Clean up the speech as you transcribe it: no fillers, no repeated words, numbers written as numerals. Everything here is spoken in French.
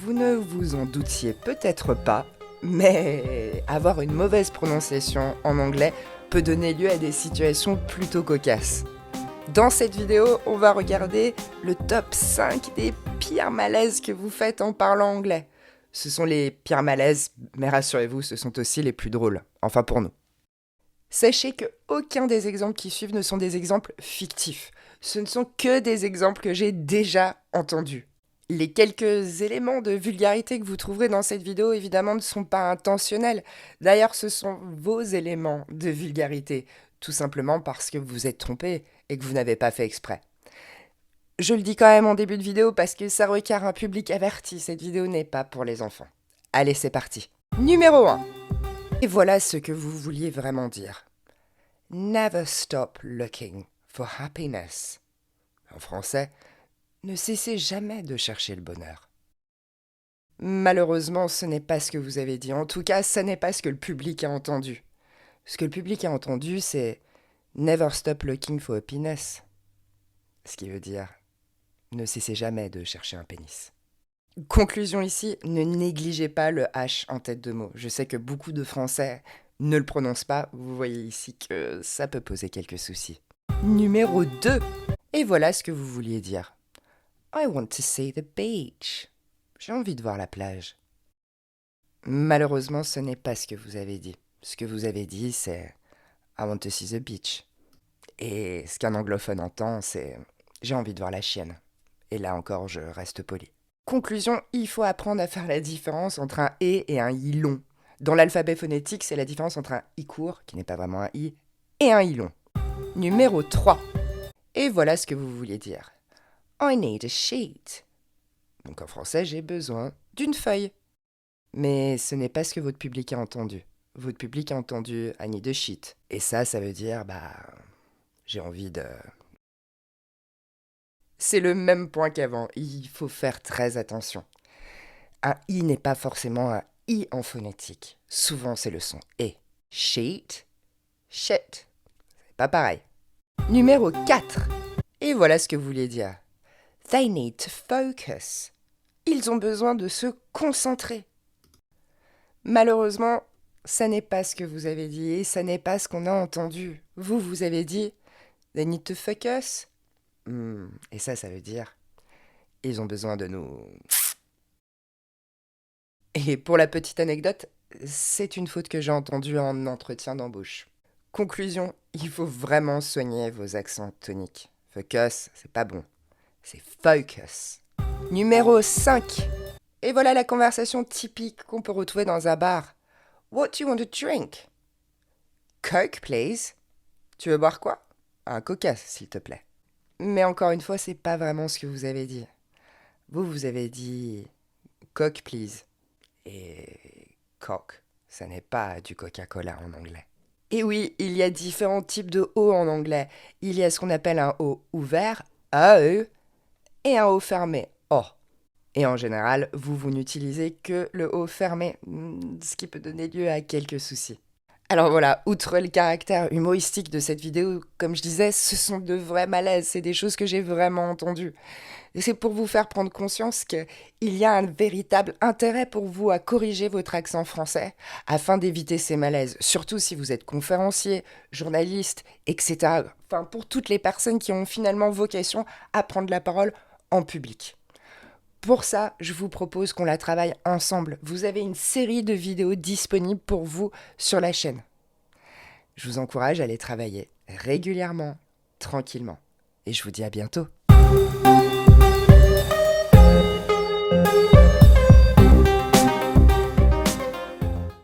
Vous ne vous en doutiez peut-être pas, mais avoir une mauvaise prononciation en anglais peut donner lieu à des situations plutôt cocasses. Dans cette vidéo, on va regarder le top 5 des pires malaises que vous faites en parlant anglais. Ce sont les pires malaises, mais rassurez-vous, ce sont aussi les plus drôles, enfin pour nous. Sachez que aucun des exemples qui suivent ne sont des exemples fictifs. Ce ne sont que des exemples que j'ai déjà entendus. Les quelques éléments de vulgarité que vous trouverez dans cette vidéo, évidemment, ne sont pas intentionnels. D'ailleurs, ce sont vos éléments de vulgarité, tout simplement parce que vous êtes trompé et que vous n'avez pas fait exprès. Je le dis quand même en début de vidéo parce que ça requiert un public averti. Cette vidéo n'est pas pour les enfants. Allez, c'est parti. Numéro 1. Et voilà ce que vous vouliez vraiment dire. Never stop looking for happiness. En français, ne cessez jamais de chercher le bonheur. Malheureusement, ce n'est pas ce que vous avez dit. En tout cas, ce n'est pas ce que le public a entendu. Ce que le public a entendu, c'est Never stop looking for happiness. Ce qui veut dire ne cessez jamais de chercher un pénis. Conclusion ici, ne négligez pas le H en tête de mot. Je sais que beaucoup de Français ne le prononcent pas. Vous voyez ici que ça peut poser quelques soucis. Numéro 2. Et voilà ce que vous vouliez dire. I want to see the beach. J'ai envie de voir la plage. Malheureusement, ce n'est pas ce que vous avez dit. Ce que vous avez dit, c'est I want to see the beach. Et ce qu'un anglophone entend, c'est j'ai envie de voir la chienne. Et là encore, je reste poli. Conclusion, il faut apprendre à faire la différence entre un et un i long. Dans l'alphabet phonétique, c'est la différence entre un i court, qui n'est pas vraiment un i, et un i long. Numéro 3. Et voilà ce que vous vouliez dire. I need a sheet. Donc en français, j'ai besoin d'une feuille. Mais ce n'est pas ce que votre public a entendu. Votre public a entendu I need a sheet. Et ça veut dire, j'ai envie de... C'est le même point qu'avant, il faut faire très attention. Un i n'est pas forcément un i en phonétique. Souvent, c'est le son et. Sheet, shit. C'est pas pareil. Numéro 4. Et voilà ce que vous vouliez dire. They need to focus. Ils ont besoin de se concentrer. Malheureusement, ça n'est pas ce que vous avez dit et ça n'est pas ce qu'on a entendu. Vous avez dit They need to focus. Et ça veut dire ils ont besoin de nous. Et pour la petite anecdote, c'est une faute que j'ai entendue en entretien d'embauche. Conclusion, il faut vraiment soigner vos accents toniques. Focus, c'est pas bon. C'est focus. Numéro 5. Et voilà la conversation typique qu'on peut retrouver dans un bar. What do you want to drink? Coke, please. Tu veux boire quoi? Un coca, s'il te plaît. Mais encore une fois, c'est pas vraiment ce que vous avez dit. Vous avez dit Coke, please. Et Coke, ça n'est pas du Coca-Cola en anglais. Et oui, il y a différents types de O en anglais. Il y a ce qu'on appelle un O ouvert, AE, et un O fermé, O. Et en général, vous n'utilisez que le O fermé, ce qui peut donner lieu à quelques soucis. Alors voilà, outre le caractère humoristique de cette vidéo, comme je disais, ce sont de vrais malaises, c'est des choses que j'ai vraiment entendues. Et c'est pour vous faire prendre conscience qu'il y a un véritable intérêt pour vous à corriger votre accent français afin d'éviter ces malaises, surtout si vous êtes conférencier, journaliste, etc. Enfin, pour toutes les personnes qui ont finalement vocation à prendre la parole en public. Pour ça, je vous propose qu'on la travaille ensemble. Vous avez une série de vidéos disponibles pour vous sur la chaîne. Je vous encourage à les travailler régulièrement, tranquillement. Et je vous dis à bientôt.